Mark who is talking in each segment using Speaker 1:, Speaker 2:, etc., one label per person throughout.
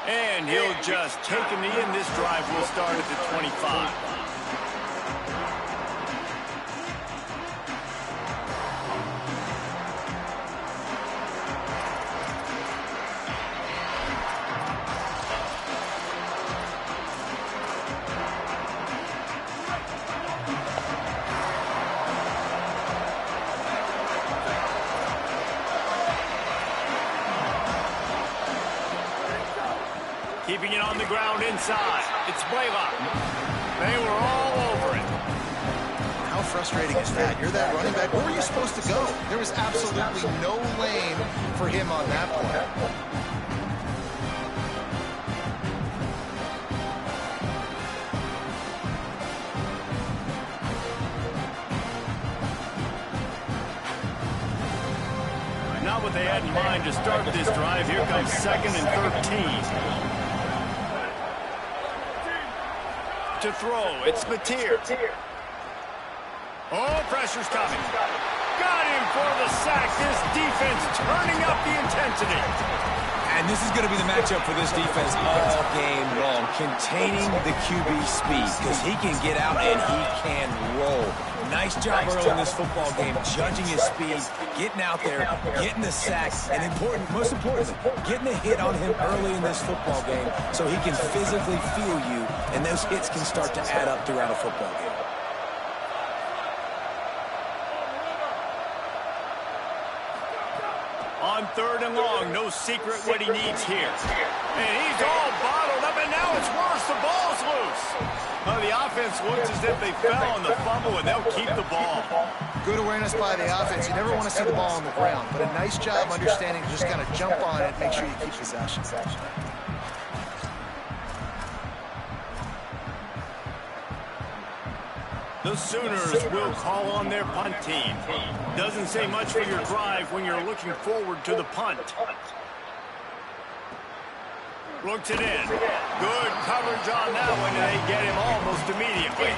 Speaker 1: And he'll just take a knee, and this drive will start at the 25. Keeping it on the ground inside. It's Blaylock. They were all over it.
Speaker 2: How frustrating is that? You're that running back. Where were you supposed to go? There was absolutely no lane for him on that play.
Speaker 1: Not what they had in mind to start this drive. Here comes 2nd and 13. To throw, it's Mateer. Oh, pressure's coming. Got him for the sack. This defense turning up the intensity.
Speaker 3: And this is going to be the matchup for this defense all game long. Containing the QB speed, because he can get out and he can roll. Nice job early in this football game, judging his speed, getting out there, getting the sack, and most importantly, getting a hit on him early in this football game so he can physically feel you, and those hits can start to add up throughout a football game.
Speaker 1: On 3rd and long, no secret what he needs here. And he's all bottled up, and now it's worse. The ball's loose. Well, the offense looks as if they fell on the fumble, and they'll keep the ball.
Speaker 2: Good awareness by the offense. You never want to see the ball on the ground, but a nice job understanding to just kind of jump on it, make sure you keep possession.
Speaker 1: The Sooners will call on their punt team. Doesn't say much for your drive when you're looking forward to the punt. Looks it in. Good coverage on that one, and they get him almost immediately.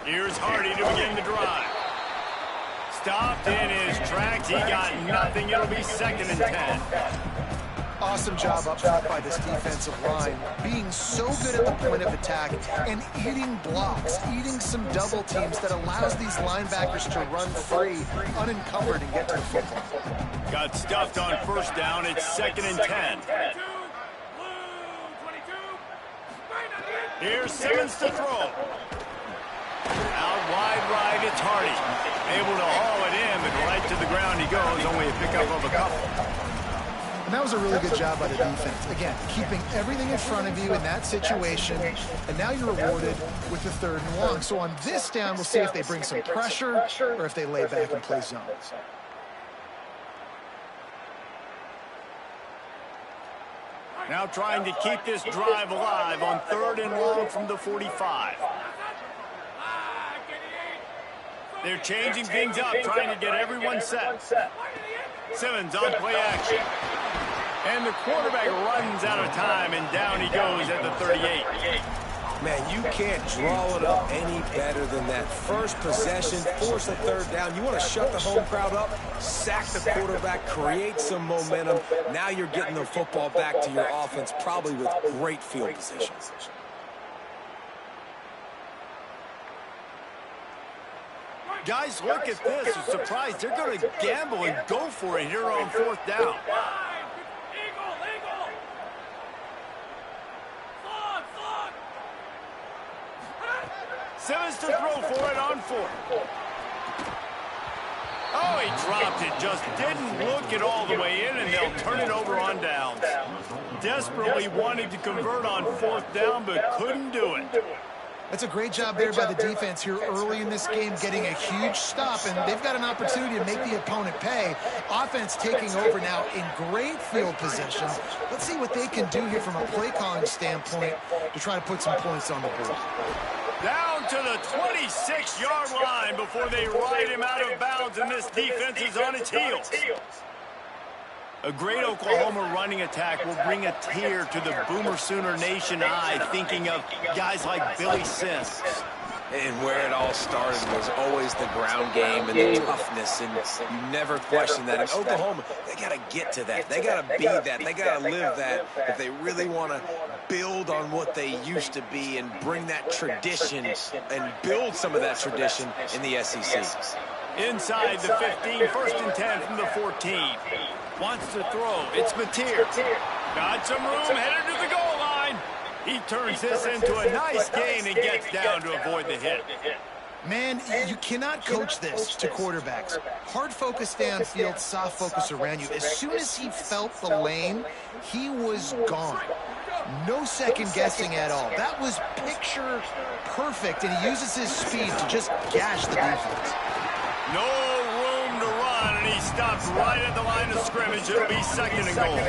Speaker 1: Here's Hardy to begin the drive. Stopped in his tracks. He got nothing. It'll be 2nd and 10.
Speaker 2: Awesome job up front by this defensive line, being so good at the point of attack and eating blocks, eating some double teams that allows these linebackers to run free, unencumbered, and get to the football.
Speaker 1: Got stuffed on 1st down. It's 2nd and 10. Here's Simmons to throw. Out wide right, it's Hardy. Able to haul it in, but right to the ground he goes. Only a pickup of a couple.
Speaker 2: And that was a really good job by the defense. Again, keeping everything in front of you in that situation, and now you're rewarded with the 3rd and long. So on this down, we'll see if they bring some pressure or if they lay back and play zone.
Speaker 1: Now trying to keep this drive alive on 3rd and long from the 45. They're changing things up, trying to get everyone set. Simmons on play action. And the quarterback runs out of time, and down he goes at the 38.
Speaker 3: Man, you can't draw it up any better than that. First possession, force a 3rd down. You want to shut the home crowd up, sack the quarterback, create some momentum. Now you're getting the football back to your offense, probably with great field position.
Speaker 1: Guys, look at this. I'm surprised they're going to gamble and go for it here on 4th down. Simmons to throw for it on 4th. Oh, he dropped it. Just didn't look it all the way in, and they'll turn it over on downs. Desperately wanting to convert on 4th down, but couldn't do it.
Speaker 2: That's a great job there by the defense here early in this game, getting a huge stop, and they've got an opportunity to make the opponent pay. Offense taking over now in great field position. Let's see what they can do here from a play calling standpoint to try to put some points on the board.
Speaker 1: Down to the 26-yard line before they ride him out of bounds, and this defense is on its heels. A great Oklahoma running attack will bring a tear to the Boomer Sooner Nation eye, thinking of guys like Billy Sims.
Speaker 3: And where it all started was always the ground game and the toughness, and you never question that. And Oklahoma, they got to get to that. They got to be that. They got to live that if they really want to build on what they used to be and bring that tradition and build some of that tradition in the SEC.
Speaker 1: Inside the 15, 1st and 10 from the 14. Wants to throw. It's Mateer. Got some room, headed to the goal line. He turns this into a nice gain and gets down to avoid the hit.
Speaker 2: Man, you cannot coach this to quarterbacks. Hard focus downfield, soft focus around you. As soon as he felt the lane, he was gone. No second guessing at all. That was picture perfect, and he uses his speed to just gash the defense.
Speaker 1: No room to run, and he stops right at the line of scrimmage. It'll be 2nd and goal.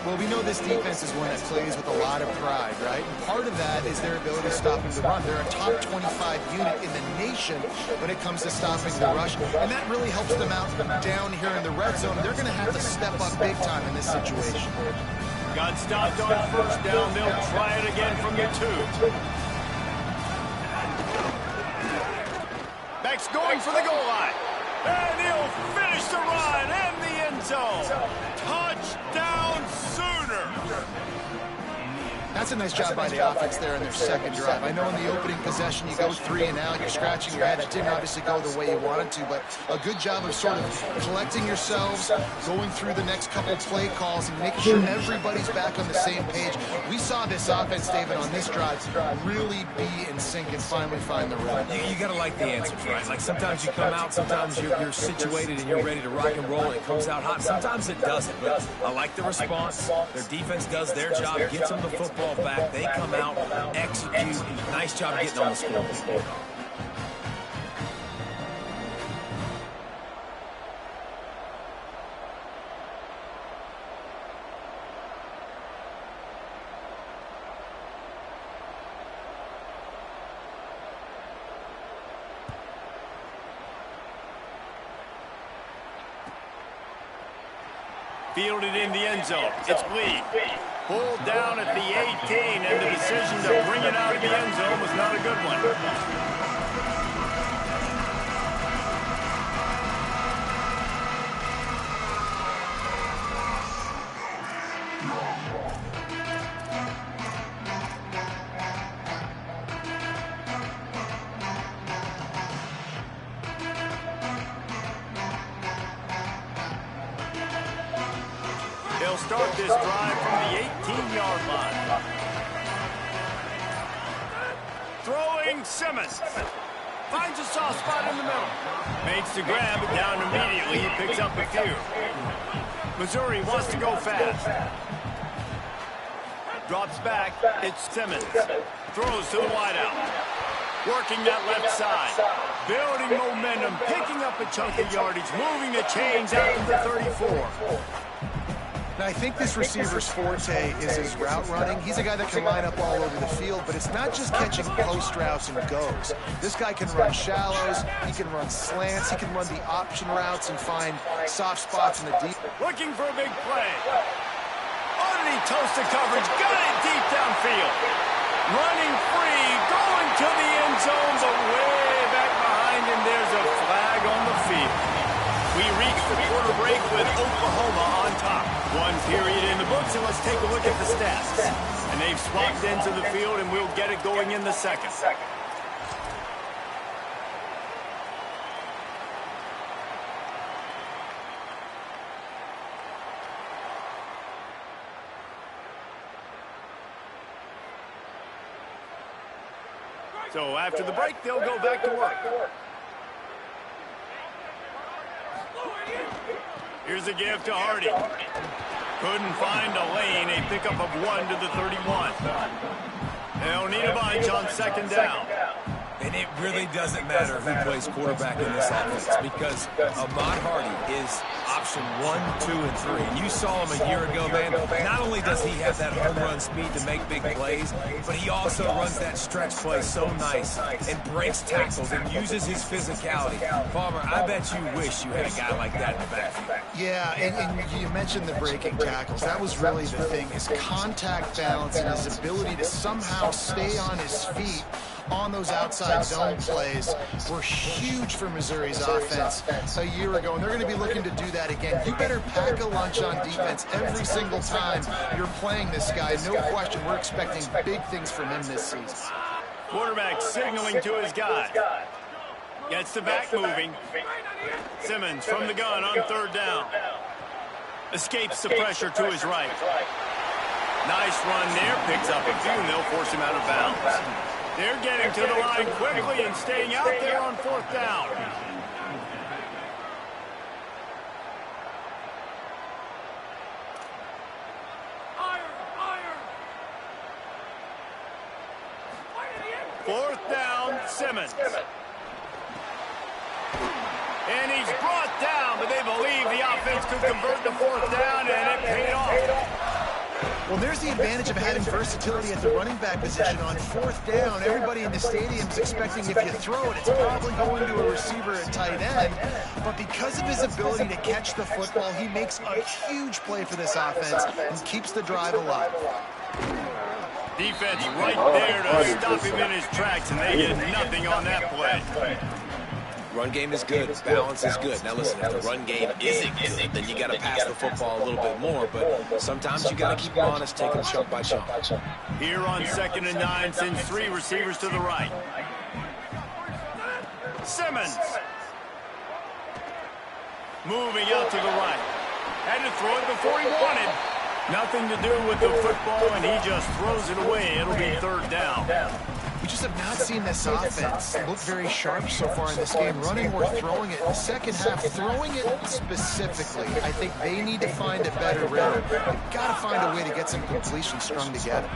Speaker 2: Well, we know this defense is one that plays with a lot of pride, right? And part of that is their ability to stop the run. They're a top 25 unit in the nation when it comes to stopping the rush, and that really helps them out down here in the red zone. They're going to have to step up big time in this situation.
Speaker 1: Got stopped on 1st down. They'll try it again from the 2. Beck's going for the goal line. And he'll finish the run in the end zone. Touchdown Sooner.
Speaker 2: That's a nice job by the offense there in their second drive. I know in the opening possession you go 3 and out, you're scratching your head. It didn't obviously go the way you wanted to, but a good job of sort of collecting yourselves, going through the next couple play calls, and making sure everybody's back on the same page. We saw this offense, David, on this drive really be in sync and finally find the run.
Speaker 3: You got to like the answers, right? Like sometimes you come out, sometimes you're situated and you're ready to rock and roll, and it comes out hot. Sometimes it doesn't, but I like the response. Their defense does their job, gets them the football back. They come out, execute. Nice job getting on the scoreboard.
Speaker 1: Fielded in the end zone. It's Lee. Pulled down at the 18, and the decision to bring it out of the end zone was not a good one. They'll start this drive from the 18-yard line. Throwing Simmons. Finds a soft spot in the middle. Makes the grab, but down immediately. He picks up a few. Missouri wants to go fast. Drops back. It's Simmons. Throws to the wideout. Working that left side. Building momentum. Picking up a chunk of yardage. Moving the chains out to the 34.
Speaker 2: Now, I think this receiver's forte is his route running. He's a guy that can line up all over the field, but it's not just catching post routes and goes. This guy can run shallows, he can run slants, he can run the option routes and find soft spots in the deep.
Speaker 1: Looking for a big play. Underneath toasted coverage, got it deep downfield. Running free, going to the end zone, but way back behind him, there's a flag on the field. We reach the quarter break with Oklahoma on top. One period in the books, and let's take a look at the stats. And they've swapped into the field, and we'll get it going in the second. So after the break, they'll go back to work. Here's a give to Hardy. Couldn't find a lane. A pickup of 1 to the 31. They'll need a bunch on second down.
Speaker 3: And it really doesn't matter who plays quarterback in this offense because Ahmad Hardy is option 1, 2, and 3. And you saw him a year ago, man. Not only does he have that home run speed to make big plays, but he also runs that stretch play so nice and breaks tackles and uses his physicality. Palmer, I bet you wish you had a guy like that in the backfield.
Speaker 2: Yeah, and you mentioned the breaking tackles. That was really the thing. His contact balance and his ability to somehow stay on his feet on those outside zone plays were huge for Missouri's offense a year ago, and they're going to be looking to do that again. You better pack a lunch on defense every single time you're playing this guy. No question, we're expecting big things from him this season.
Speaker 1: Quarterback signaling to his guy. Gets the back moving. Simmons from the gun on third down. Escapes the pressure to his right. Nice run there. Picks up a few, and they'll force him out of bounds. They're getting to the line quickly and staying out there on fourth down. Fourth down, Simmons. And he's brought down, but they believe the offense could convert the fourth down, and it paid off.
Speaker 2: Well, there's the advantage of having versatility at the running back position. On fourth down, everybody in the stadium is expecting if you throw it, it's probably going to a receiver at tight end. But because of his ability to catch the football, he makes a huge play for this offense and keeps the drive alive.
Speaker 1: Defense right there to stop him in his tracks, and they get nothing on that play.
Speaker 3: Run game is good. Balance is good. Now listen, if the run game isn't good, then you got to pass the football a little bit more. But sometimes you got to keep them honest, take them chunk by chunk.
Speaker 1: Here on 2nd and 9, sends 3 receivers to the right. Simmons. Moving out to the right. Had to throw it before he wanted. Nothing to do with the football, and he just throws it away. It'll be third down.
Speaker 2: We just have not seen this offense look very sharp so far in this game, running or throwing it. In the second half, throwing it specifically, I think they need to find a better rhythm. They've got to find a way to get some completions strung together.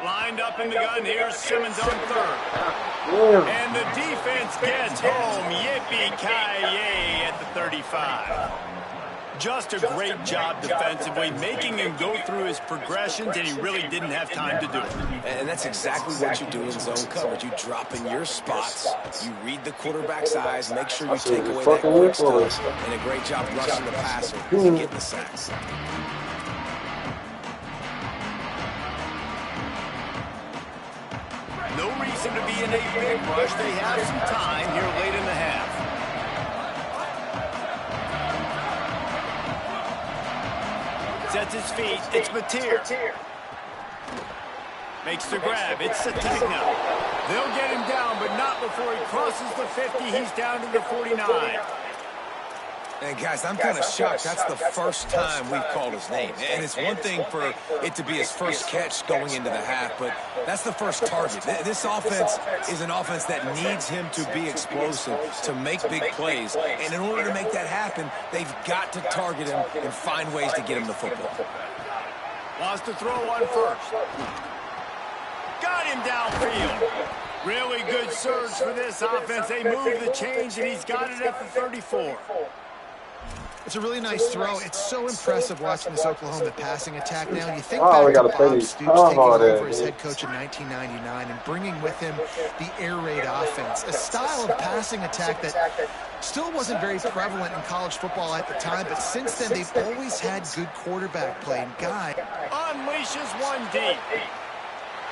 Speaker 1: Lined up in the gun, here's Simmons on third. And the defense gets home. Yippee-ki-yay at the 35. Just a great job defensively, making him go through his progressions, and he really didn't have time to do it.
Speaker 3: And that's exactly what you do in zone coverage. You drop in your spots, you read the quarterback's eyes, make sure you take away that quick stuff, and a great job rushing the passer and getting the sacks.
Speaker 1: No reason to be in a big rush. They have some time here late in the half. Sets his feet. It's Mateer. Makes the grab. It's Sategna. They'll get him down, but not before he crosses the 50. He's down to the 49.
Speaker 3: And guys, I'm kind of shocked. That's the first time we've called his name. And it's one thing for it to be his first catch going into the half, but that's the first target. This offense is an offense that needs him to be explosive, to make big plays. And in order to make that happen, they've got to target him and find ways to get him the football.
Speaker 1: Wants to throw one first. Got him downfield. Really good surge for this offense. They move the chains, and he's got it at the 34.
Speaker 2: It's a really nice throw. It's so impressive watching this Oklahoma passing attack now. You think back to Bob Stoops taking over as head coach in 1999 and bringing with him the air raid offense, a style of passing attack that still wasn't very prevalent in college football at the time, but since then they've always had good quarterback play. And Guy
Speaker 1: unleashes one deep.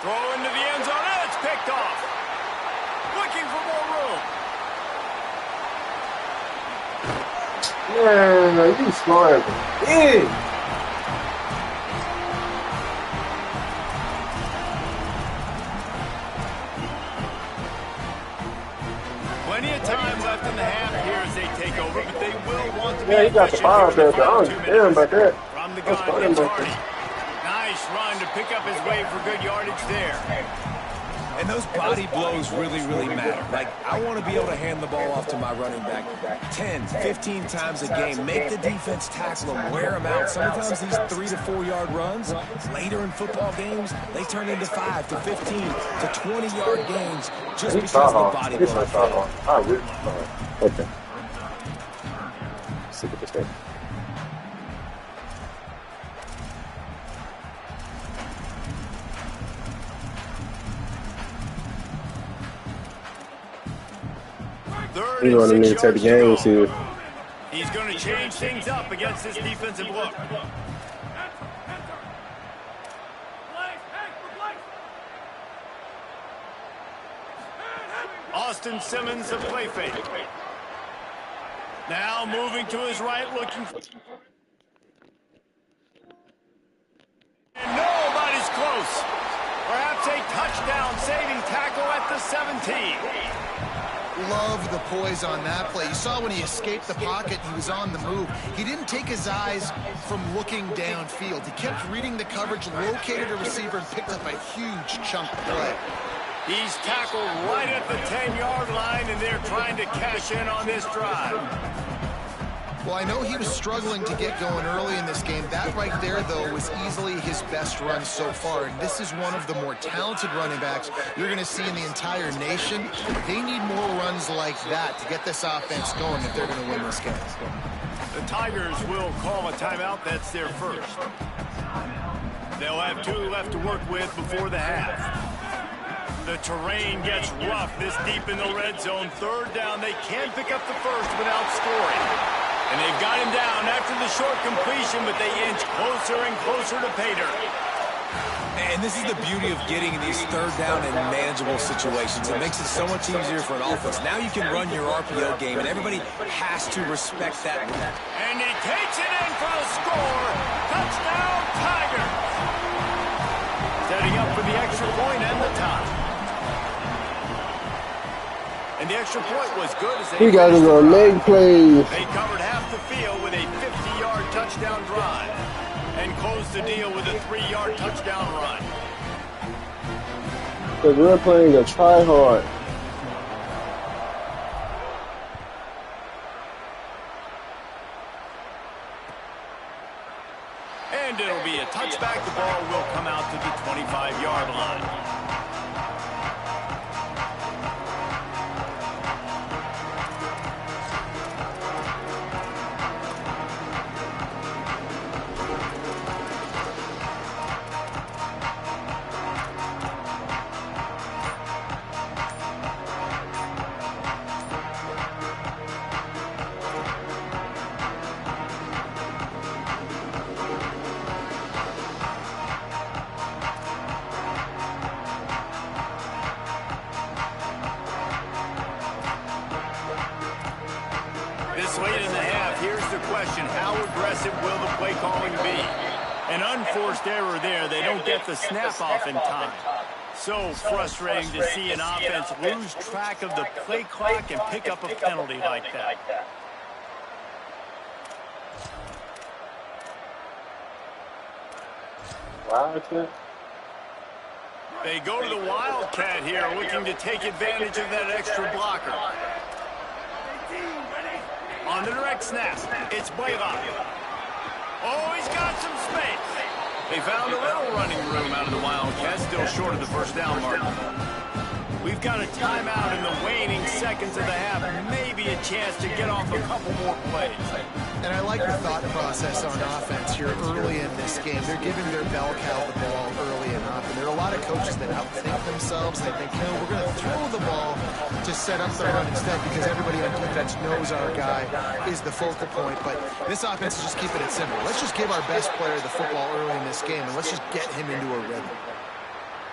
Speaker 1: Throw into the end zone, and it's picked off. Looking for more room.
Speaker 4: Man, you smart. Yeah.
Speaker 1: Plenty of time left in the half here as they take over, but they will want to be
Speaker 4: he got the ball there. Damn about that.
Speaker 1: From the gun, it's Hardy. Nice run to pick up his way for good yardage there.
Speaker 3: And those body blows really, really matter. Like, I want to be able to hand the ball off to my running back 10, 15 times a game. Make the defense tackle them, wear them out. Sometimes these 3 to 4 yard runs, later in football games, they turn into 5 to 15 to 20 yard gains just because of the body blow.
Speaker 4: Okay. Sick of this thing. You know, need to take the game too.
Speaker 1: He's going to change things up against this defensive look. Austin Simmons, the play fake. Now moving to his right, looking for... And nobody's close. Perhaps a touchdown-saving tackle at the 17.
Speaker 2: Love the poise on that play. You saw when he escaped the pocket, he was on the move. He didn't take his eyes from looking downfield. He kept reading the coverage, located a receiver, and picked up a huge chunk of play.
Speaker 1: He's tackled right at the 10-yard line, and they're trying to cash in on this drive.
Speaker 2: Well, I know he was struggling to get going early in this game. That right there, though, was easily his best run so far. And this is one of the more talented running backs you're going to see in the entire nation. They need more runs like that to get this offense going if they're going to win this game.
Speaker 1: The Tigers will call a timeout. That's their first. They'll have 2 left to work with before the half. The terrain gets rough this deep in the red zone. 3rd down. They can pick up the first without scoring. And they've got him down after the short completion, but they inch closer and closer to pay dirt.
Speaker 3: And this is the beauty of getting in these 3rd down and manageable situations. It makes it so much easier for an offense. Now you can run your RPO game, and everybody has to respect that.
Speaker 1: And he takes it in for the score. Touchdown, Tigers. Setting up for the extra point and the tie. And the extra point was good as they...
Speaker 4: You guys are going to make plays.
Speaker 1: They covered half the field with a 50-yard touchdown drive and closed the deal with a 3-yard touchdown run.
Speaker 4: Because we're playing a try-hard.
Speaker 1: And it'll be a touchback. The ball will come out to the 25-yard line. Late in the half, here's the question. How aggressive will the play calling be? An unforced error there. They don't get the snap off in time. So frustrating to see an offense lose track of the play clock and pick up a penalty like that.
Speaker 4: Wildcat?
Speaker 1: They go to the Wildcat here, looking to take advantage of that extra blocker. On the direct snap, it's Blaylock. Oh, he's got some space. They found a little running room out of the Wildcats, still short of the first down mark. We've got a timeout in the waning seconds of the half. Maybe a chance to get off a couple more plays.
Speaker 2: And I like the thought process on offense here early in this game. They're giving their bell cow the ball early enough. And there are a lot of coaches that outthink themselves. They think, no, we're going to throw the ball to set up the run instead because everybody on defense knows our guy is the focal point. But this offense is just keeping it simple. Let's just give our best player the football early in this game, and let's just get him into a rhythm.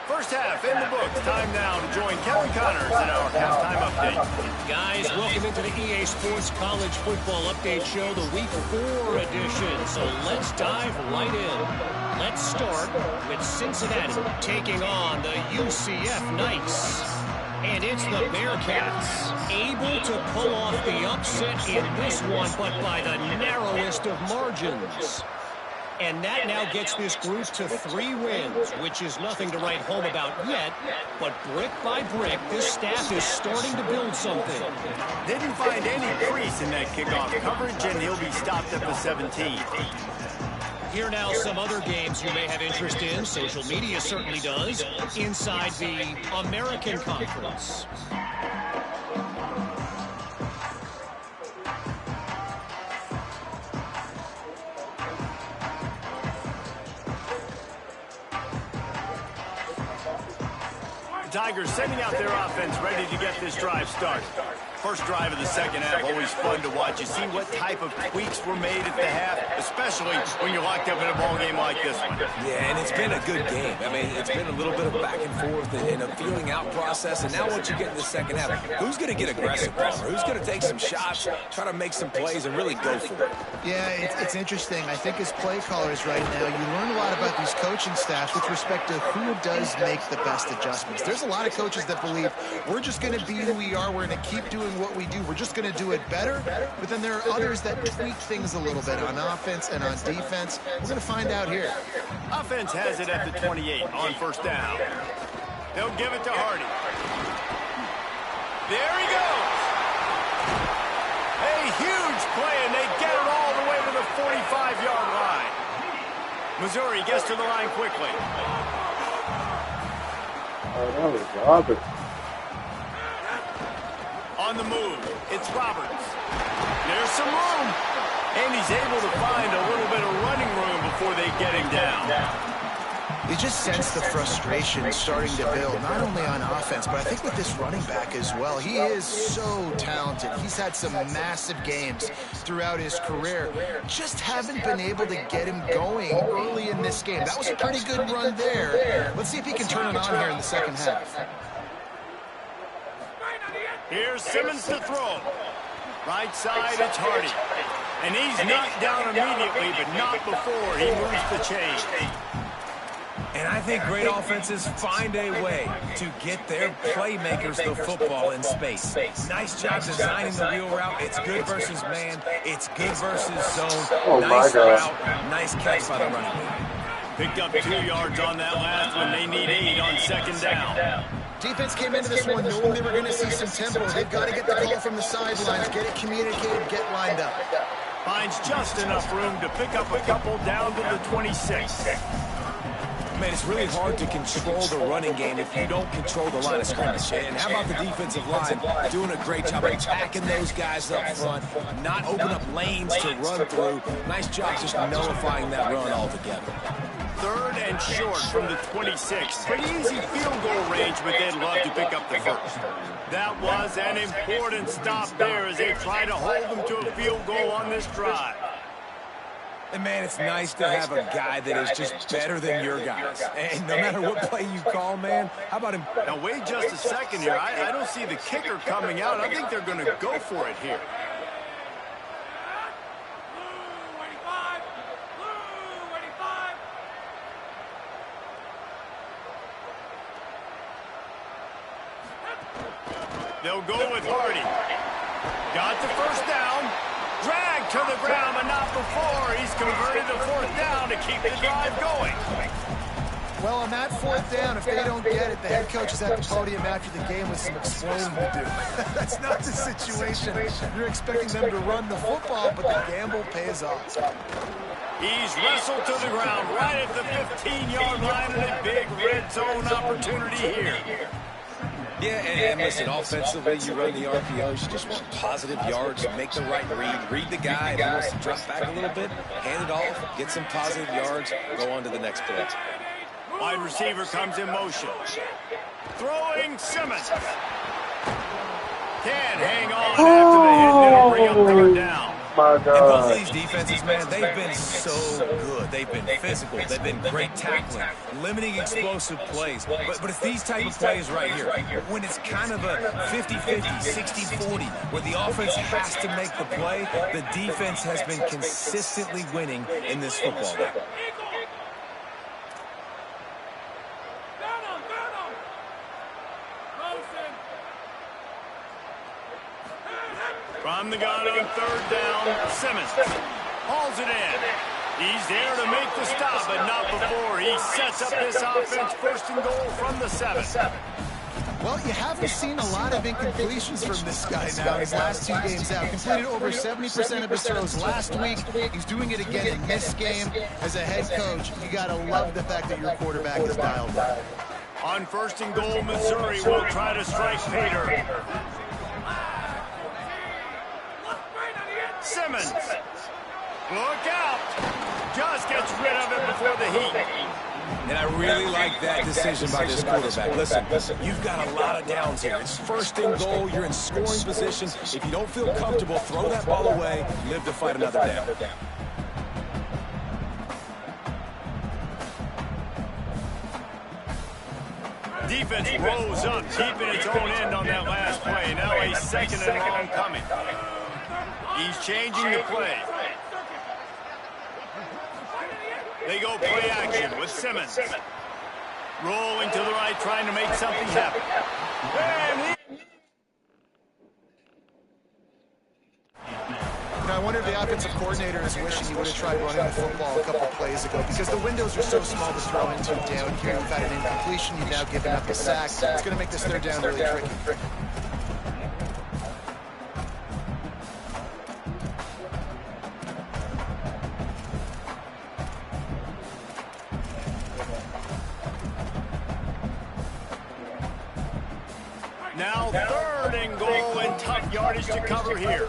Speaker 1: First half in the books. Time now to join Kevin Connors in our halftime update.
Speaker 5: Guys, welcome into the EA Sports College Football Update Show, the Week 4 edition. So let's dive right in. Let's start with Cincinnati taking on the UCF Knights. And it's the Bearcats able to pull off the upset in this one, but by the narrowest of margins. And that now gets this group to 3 wins, which is nothing to write home about yet. But brick by brick, this staff is starting to build something.
Speaker 1: Didn't find any crease in that kickoff coverage, and he'll be stopped at the 17.
Speaker 5: Here now some other games you may have interest in. Social media certainly does. Inside the American Conference.
Speaker 1: Tigers sending out their offense ready to get this drive started. First drive of the second half, always fun to watch. You see what type of tweaks were made at the half, especially when you're locked up in a ball game like this one.
Speaker 3: Yeah, and it's been a good game. I mean, it's been a little bit of back and forth and a feeling out process. And now once you get in the second half, who's going to get aggressive, Palmer? Who's going to take some shots, try to make some plays, and really go for it?
Speaker 2: Yeah, it's interesting. I think as play callers right now, you learn a lot about these coaching staffs with respect to who does make the best adjustments. There's a lot of coaches that believe we're just going to be who we are. We're going to keep doing what we do. We're just going to do it better. But then there are others that tweak things a little bit on offense and on defense. We're going to find out here.
Speaker 1: Offense has it at the 28 on first down. They'll give it to Hardy. There he goes. A huge play, and they get it all the way to the 45-yard line. Missouri gets to the line quickly.
Speaker 4: Oh, that was garbage.
Speaker 1: On the move, it's Roberts. There's some room. And he's able to find a little bit of running room before they get him down.
Speaker 2: You just sense the frustration starting to build, not only on offense, but I think with this running back as well. He is so talented. He's had some massive games throughout his career. Just haven't been able to get him going early in this game. That was a pretty good run there. Let's see if he can turn it on here in the second half.
Speaker 1: Here's Simmons to throw. Right side, it's Hardy. And he's knocked down immediately, but not before he moves the chains.
Speaker 3: And I think great offenses find a way to get their playmakers the football in space. Nice job designing the wheel route. It's good versus man. It's good versus zone.
Speaker 4: Oh,
Speaker 3: nice
Speaker 4: my God.
Speaker 3: route. Nice catch by the running back.
Speaker 1: Picked up 2 yards on that last one. They need 8 on second down.
Speaker 2: Defense came into this one knowing they were going to see some tempo. They've got to get the call from the sidelines, get it communicated, get lined up.
Speaker 1: Finds just enough room to pick up a couple down to the 26.
Speaker 3: Man, it's really hard to control the running game if you don't control the line of scrimmage. And how about the defensive line doing a great job attacking those guys up front, not open up lanes to run through. Nice job just nullifying that run altogether.
Speaker 1: 3rd and short from the 26. Pretty easy field goal range, but they'd love to pick up the first. That was an important stop there as they try to hold them to a field goal on this drive.
Speaker 3: And, man, it's nice to have a guy that is just better than your guys. And no matter what play you call, man, how about him?
Speaker 1: Now, wait just a second here. I don't see the kicker coming out. I think they're going to go for it here. They'll go with Hardy. Got the first down. Dragged to the ground, but not before. He's converted to 4th down to keep the drive going.
Speaker 2: Well, on that 4th down, if they don't get it, the head coach is at the podium after the game with some explaining to do. That's not the situation. You're expecting them to run the football, but the gamble pays off.
Speaker 1: He's wrestled to the ground right at the 15-yard line, and a big red zone opportunity here.
Speaker 3: Yeah, and listen, offensively, you run the RPOs, you just want positive yards, make the right read the guy, if he wants to drop back a little bit, hand it off, get some positive yards, go on to the next play.
Speaker 1: Wide receiver comes in motion. Throwing Simmons. Can't hang on after the hit, that'll bring up 3rd down.
Speaker 4: My
Speaker 3: And
Speaker 4: God.
Speaker 3: both of these defenses, man, they've been so good. They've been physical. They've been great tackling, limiting explosive plays. But it's these type of plays right here, when it's kind of a 50-50, 60-40, where the offense has to make the play, the defense has been consistently winning in this football game.
Speaker 1: From the gun on 3rd down, Simmons hauls it in. He's there to make the stop, but not before. He sets up this offense first and goal from the 7.
Speaker 2: Well, you haven't seen a lot of incompletions from this guy now his last 2 games out. Completed over 70% of his throws last week. He's doing it again in this game. As a head coach, you got to love the fact that your quarterback is dialed up.
Speaker 1: On first and goal, Missouri will try to strike Peter. Simmons. Look out. Just gets rid of it before the heat.
Speaker 3: And I really like that decision by this quarterback. Listen, you've got a lot of downs here. It's first and goal. You're in scoring position. If you don't feel comfortable, throw that ball away. Live to fight another down.
Speaker 1: Defense rose up deep in its own end on that last play. Now a second and long coming. He's changing the play. They go play action with Simmons. Rolling to the right, trying to make something happen.
Speaker 2: Now, I wonder if the offensive coordinator is wishing he would have tried running the football a couple plays ago because the windows are so small to throw into down here. You've had an incompletion. You've now given up a sack. It's going to make this third down really tricky.
Speaker 1: Now third and goal and tough yardage to cover here.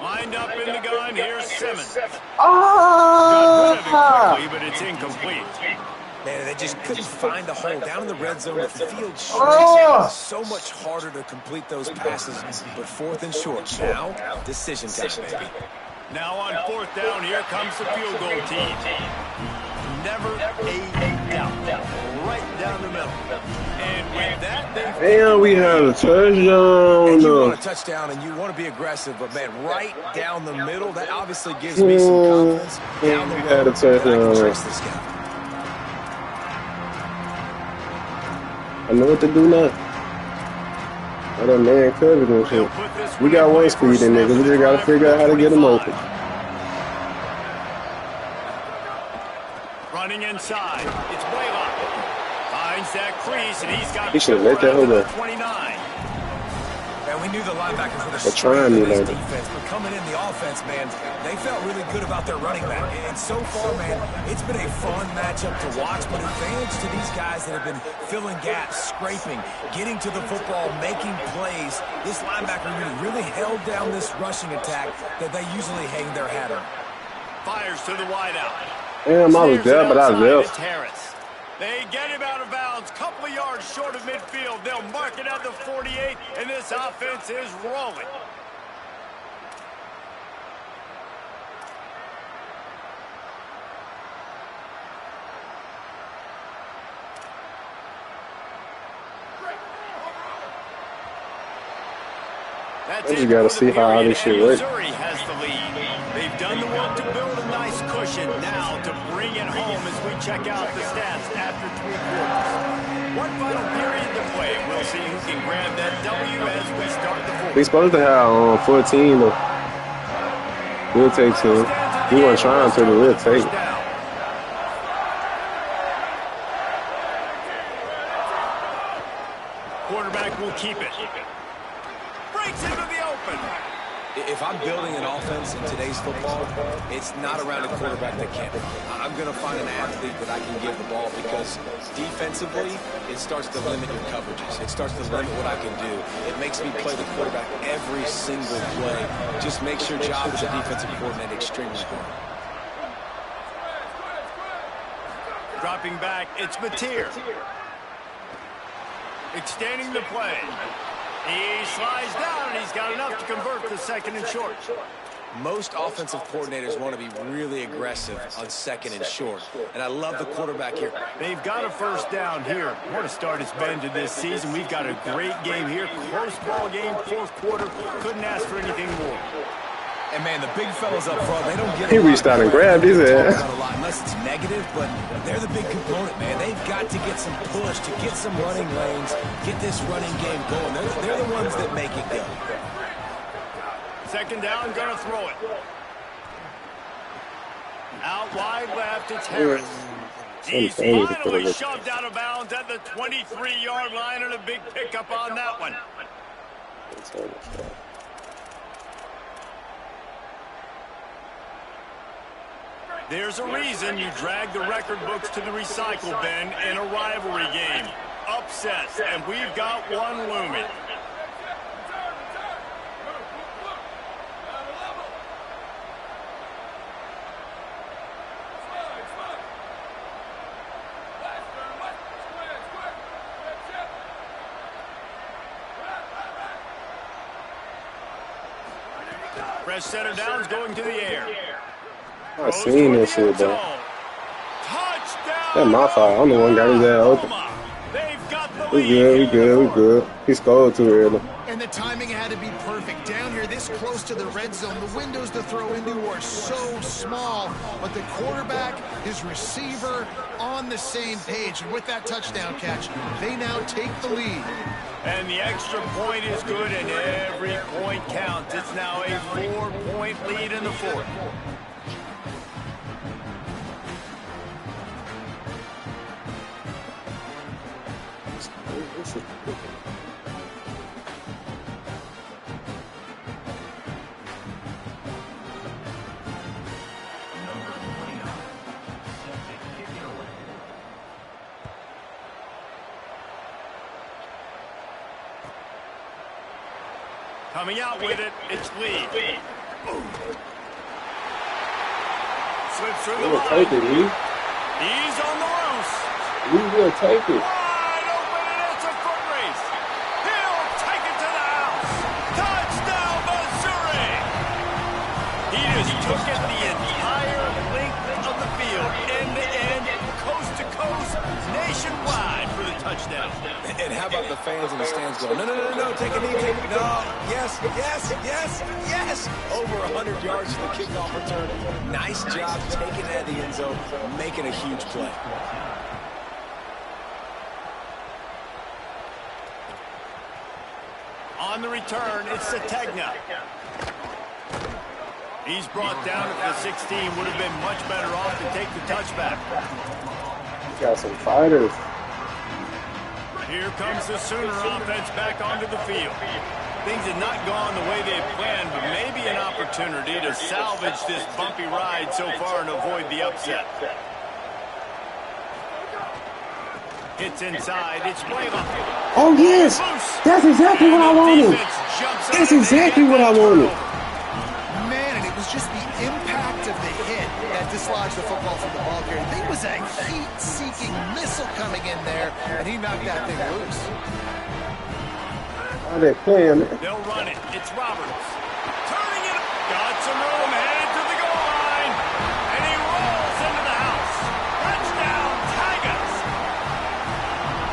Speaker 1: Lined up in the gun, here's Simmons. Got rid of it quickly, but it's incomplete.
Speaker 3: Man, they just couldn't find the hole down in the red zone. The field shrinks. So much harder to complete those passes, but fourth and short. Now, decision time, baby.
Speaker 1: Now on fourth down, here comes the field goal team. Never a doubt. Right down the middle. And with that,
Speaker 4: Damn, we have a touchdown.
Speaker 3: And you want a touchdown and you want to be aggressive, but man, right down the middle, that obviously gives me some confidence. Down the middle, that I can trust this guy.
Speaker 4: I know what to do now. I done man covered and shit. We got one speed in there. We just got to figure out how to get him open.
Speaker 1: Running inside. It's Blaylock. Finds that crease, and he's got
Speaker 4: He should have let that hold up.
Speaker 1: 29.
Speaker 3: And we knew the linebackers were the
Speaker 4: They're trying me,
Speaker 3: strength of
Speaker 4: like.
Speaker 3: this defense, but coming in the offense, man, they felt really good about their running back. And so far, man, it's been a fun matchup to watch, but advantage to these guys that have been filling gaps, scraping, getting to the football, making plays. This linebacker really held down this rushing attack that they usually hang their hat on.
Speaker 1: Fires to the wideout.
Speaker 4: Damn, I was there, but I left.
Speaker 1: They get him out of bounds, couple of yards short of midfield. They'll mark it at the 48, and this offense is rolling.
Speaker 4: You gotta see how all this shit works.
Speaker 1: Missouri has the lead. They've done the work to build a nice cushion. Now to bring it home as we check out the stats after 3 quarters. One final period to play. We'll see who can grab that W as we start the fourth.
Speaker 4: We supposed to have 14, though. We'll take 2. We weren't trying to, but we'll take it.
Speaker 1: Quarterback will keep it. Breaks into the open.
Speaker 3: If I'm building an offense in today's football, it's not around a quarterback that can't. I'm going to find an athlete that I can give the ball because defensively, it starts to limit your coverages. It starts to limit what I can do. It makes me play the quarterback every single play. Just makes your job as a defensive coordinator extremely hard.
Speaker 1: Dropping back, it's Mateer. Extending the play. He slides down, and he's got enough to convert to second and short.
Speaker 3: Most offensive coordinators want to be really aggressive on second and short. And I love the quarterback here.
Speaker 1: They've got a first down here. What a start it's been to this season. We've got a great game here. Close ball game, fourth quarter. Couldn't ask for anything more.
Speaker 3: And, man, the big fellas up front, they don't get
Speaker 4: He reached out and grabbed his ass.
Speaker 3: Unless it's negative, but they're the big component, man. They've got to get some push, to get some running lanes, get this running game going. They're the ones that make it go.
Speaker 1: Second down, gonna throw it. Out wide left, it's Harris. He's finally shoved out of bounds at the 23-yard line, and a big pickup on that one. There's a reason you drag the record books to the recycle bin in a rivalry game. Upsets, and we've got one looming. Fresh center down's going to the air.
Speaker 4: I seen this shit, though. That's my fault. I'm the one got his ass open. We good. He scored too early.
Speaker 2: And the timing had to be perfect. Down here, this close to the red zone, the windows to throw into are so small. But the quarterback, his receiver, on the same page. And with that touchdown catch, they now take the lead.
Speaker 1: And the extra point is good, and every point counts. It's now a 4-point lead in the fourth. Coming out with it, it's Lee. Slips through the line.
Speaker 4: Take it, Lee.
Speaker 1: He's on the loose.
Speaker 4: We will take it.
Speaker 1: Wide open, and it's a foot race. He'll take it to the house. Touchdown, Missouri. He just took it the entire length of the field, end to end, coast to coast, nationwide for the touchdown.
Speaker 3: And how about the fans in the stands going, no, take a knee, take it. No, yes. Over 100 yards to the kickoff return. Nice job taking that in the end zone, making a huge play.
Speaker 1: On the return, it's Sategna. He's brought down at the 16. Would have been much better off to take the touchback.
Speaker 4: Got some fighters.
Speaker 1: Here comes the Sooner offense back onto the field. Things have not gone the way they had planned, but maybe an opportunity to salvage this bumpy ride so far and avoid the upset. Hits inside. It's Blaylock.
Speaker 4: Oh, yes. That's exactly what I wanted. That's exactly what I wanted.
Speaker 2: Man, and it was just the impact of the hit that dislodged the football from the ball carrier. There was a heat-seeking missile coming in there, and he knocked that thing loose.
Speaker 4: How they playing it?
Speaker 1: They'll run it. It's Roberts. Turning it. Got some room. Headed to the goal line. And he rolls into the house. Touchdown, Tigers.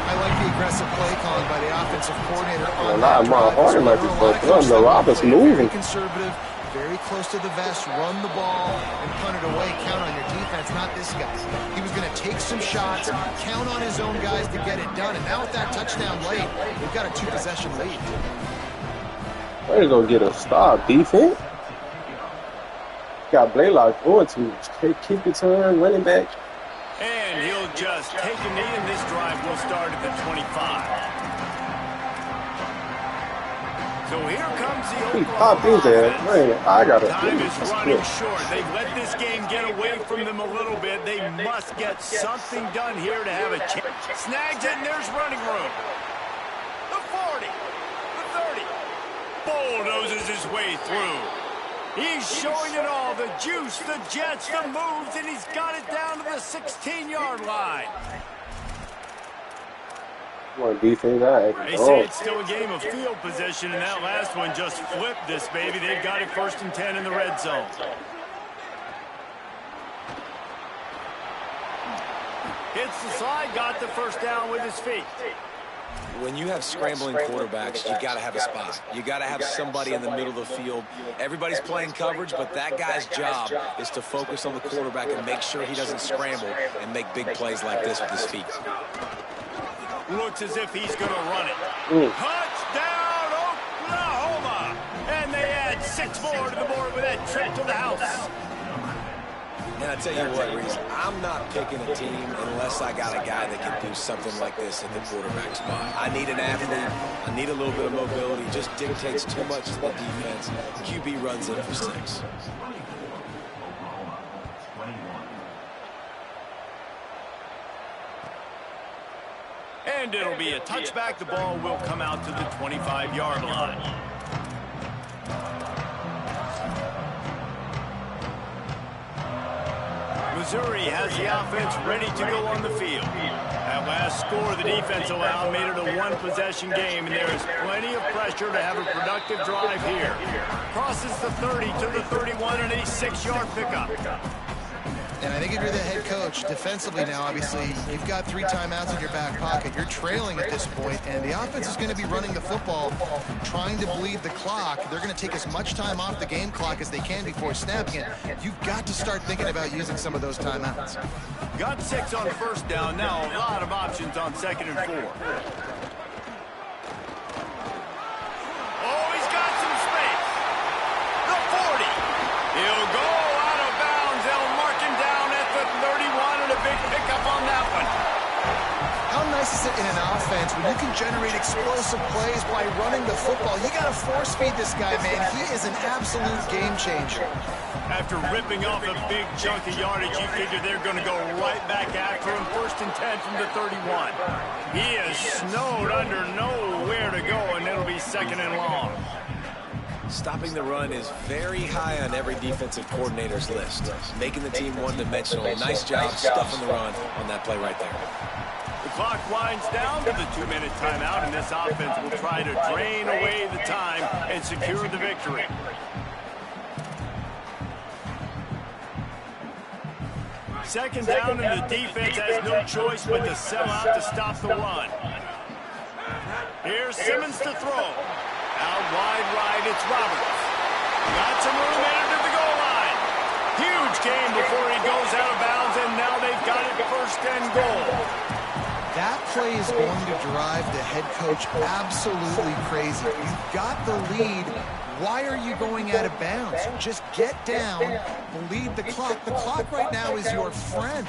Speaker 2: I like the aggressive play calling by the offensive coordinator.
Speaker 4: A lot more harder might be both of them. Roberts moving.
Speaker 2: Conservative, very close to the vest, run the ball, and punt it away. Count on your defense, not this guy. He was going to take some shots, count on his own guys to get it done. And now with that touchdown late, we've got a 2-possession lead.
Speaker 4: They're going to get a stop. Defense. Got Blaylock going to keep it turn, running back.
Speaker 1: And he'll just take a knee, and this drive will start at the 25. So here comes the
Speaker 4: He popped in there. Man, I got it.
Speaker 1: Time is running short. They've let this game get away from them a little bit. They must get something done here to have a chance. Snags it, and there's running room. The 40, the 30. Bulldozes his way through. He's showing it all. The juice, the jets, the moves, and he's got it down to the 16-yard line.
Speaker 4: One defense,
Speaker 1: They say it's still a game of field position, and that last one just flipped this baby. They've got it 1st and 10 in the red zone. Hits the slide, got the first down with his feet.
Speaker 3: When you have scrambling quarterbacks, you got to have a spot. You got to have somebody in the middle of the field. Everybody's playing coverage, but that guy's job is to focus on the quarterback and make sure he doesn't scramble and make big plays like this with his feet.
Speaker 1: Looks as if he's going to run it. Touchdown, Oklahoma! And they add 6 more trip to the house.
Speaker 3: And I tell you what, Reese, I'm not picking a team unless I got a guy that can do something like this at the quarterback spot. I need an athlete. I need a little bit of mobility. Just dictates too much to the defense. QB runs in for 6.
Speaker 1: And it'll be a touchback. The ball will come out to the 25-yard line. Missouri has the offense ready to go on the field. That last score the defense allowed made it a one-possession game, and there is plenty of pressure to have a productive drive here. Crosses the 30 to the 31 and a 6-yard pickup.
Speaker 2: And I think if you're the head coach, defensively now, obviously, you've got 3 timeouts in your back pocket. You're trailing at this point, and the offense is going to be running the football, trying to bleed the clock. They're going to take as much time off the game clock as they can before snapping it. You've got to start thinking about using some of those timeouts.
Speaker 1: Got 6 on first down. Now a lot of options on 2nd and 4. Oh, he's got some space. The 40. He'll go out of bounds. They'll mark him down at the 31 and a big pickup on that one.
Speaker 2: How nice is it in an offense when you can generate explosive plays by running the football? You got to force feed this guy, man. He is an absolute game changer.
Speaker 1: After ripping off a big chunk of yardage, you figure they're going to go right back after him. 1st and 10 from the 31. He is snowed under, nowhere to go, and it'll be 2nd and long.
Speaker 3: Stopping the run is very high on every defensive coordinator's list. Making the team one-dimensional. Nice job stuffing the run on that play right there.
Speaker 1: The clock winds down to the 2-minute timeout, and this offense will try to drain away the time and secure the victory. Second down, and the defense has no choice but to sell out to stop the run. Here's Simmons to throw. Out wide right, it's Roberts. Got some room into the goal line. Huge game before he goes out of bounds, and now they've got it 1st and goal.
Speaker 2: That play is going to drive the head coach absolutely crazy. You've got the lead. Why are you going out of bounds? Just get down, bleed the clock. The clock right now is your friend.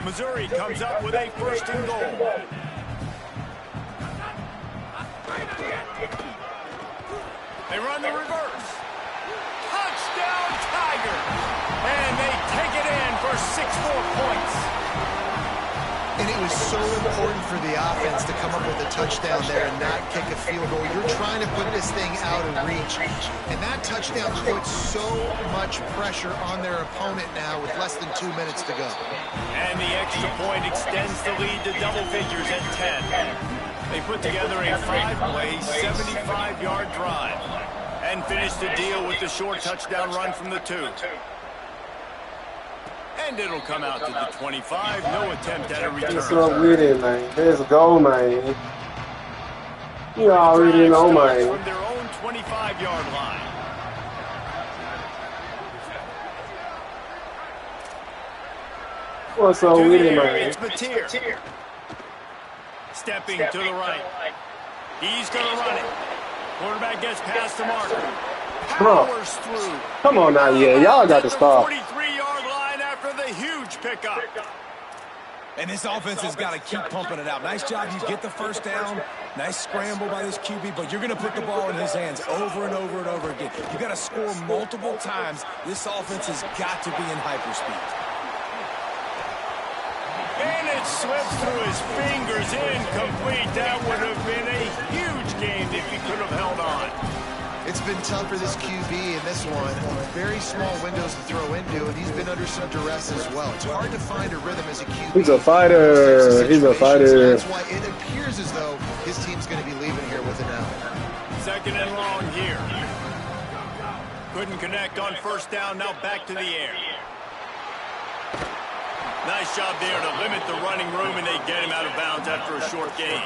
Speaker 1: Missouri comes up with a 1st and goal. They run the reverse. Touchdown, Tiger! And they take it in for 6 more points.
Speaker 2: And it was so important for the offense to come up with a touchdown there and not kick a field goal. You're trying to put this thing out of reach. And that touchdown puts so much pressure on their opponent now with less than 2 minutes to go.
Speaker 1: And the extra point extends the lead to double figures at 10. They put together a 5-play, 75-yard drive and finish the deal with the short touchdown run from the 2. And it'll come out to the 25. No attempt at a return.
Speaker 4: What's up with it, man? Let's go, man. You already know, man.
Speaker 1: From their own 25-yard line.
Speaker 4: What's up with it, man?
Speaker 1: It's Mateer. Stepping to the right. He's going to run it. Quarterback gets past the marker. Powers through.
Speaker 4: Come on now, yeah. Y'all got to stop.
Speaker 1: 43-yard line after the huge pickup.
Speaker 3: And this offense has got to keep pumping it out. Nice job. You get the 1st down. Nice scramble by this QB, but you're going to put the ball in his hands over and over and over again. You got to score multiple times. This offense has got to be in hyperspeed.
Speaker 1: And it slips through his fingers, incomplete. That would have been a huge game if he could have held on.
Speaker 2: It's been tough for this QB in this one. Very small windows to throw into, and he's been under some duress as well. It's hard to find a rhythm as a QB.
Speaker 4: He's a fighter. He's a fighter.
Speaker 2: That's why it appears as though his team's going to be leaving here with an L.
Speaker 1: 2nd and long here. Couldn't connect on 1st down. Now back to the air. Nice job there to limit the running room, and they get him out of bounds after a short gain.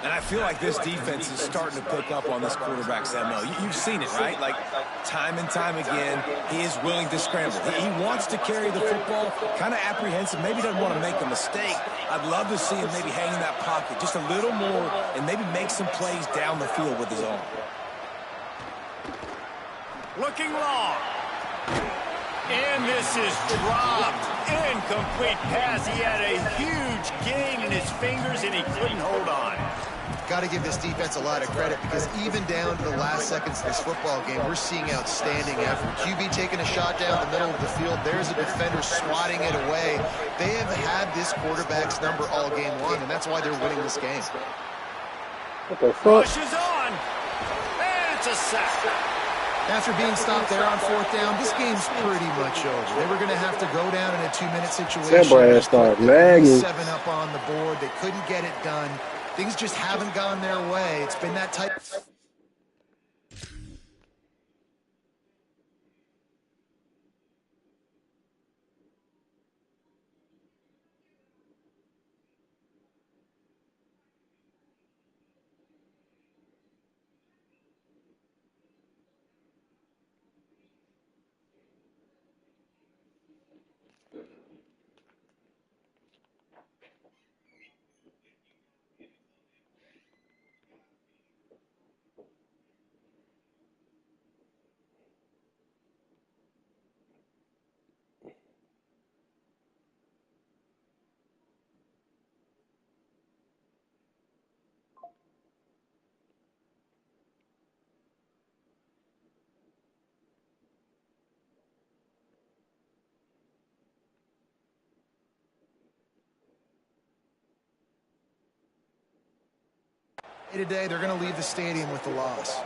Speaker 3: And I feel like this defense is starting to pick up on this quarterback's MO. You've seen it, right? Like, time and time again, he is willing to scramble. He wants to carry the football, kind of apprehensive, maybe doesn't want to make a mistake. I'd love to see him maybe hang in that pocket just a little more and maybe make some plays down the field with his arm.
Speaker 1: Looking long. And this is dropped. Incomplete pass. He had a huge gain in his fingers, and he couldn't hold on.
Speaker 2: Got to give this defense a lot of credit because even down to the last seconds of this football game, we're seeing outstanding effort. QB taking a shot down the middle of the field. There's a defender swatting it away. They have had this quarterback's number all game long, and that's why they're winning this game.
Speaker 4: What the fuck?
Speaker 1: Pushes on. And it's a sack.
Speaker 2: After being stopped there on 4th down, this game's pretty much over. They were going to have to go down in a 2-minute situation.
Speaker 4: That Brad started nagging.
Speaker 2: 7 up on the board. They couldn't get it done. Things just haven't gone their way. It's been that type. Today, they're going to leave the stadium with the loss.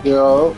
Speaker 4: Yo.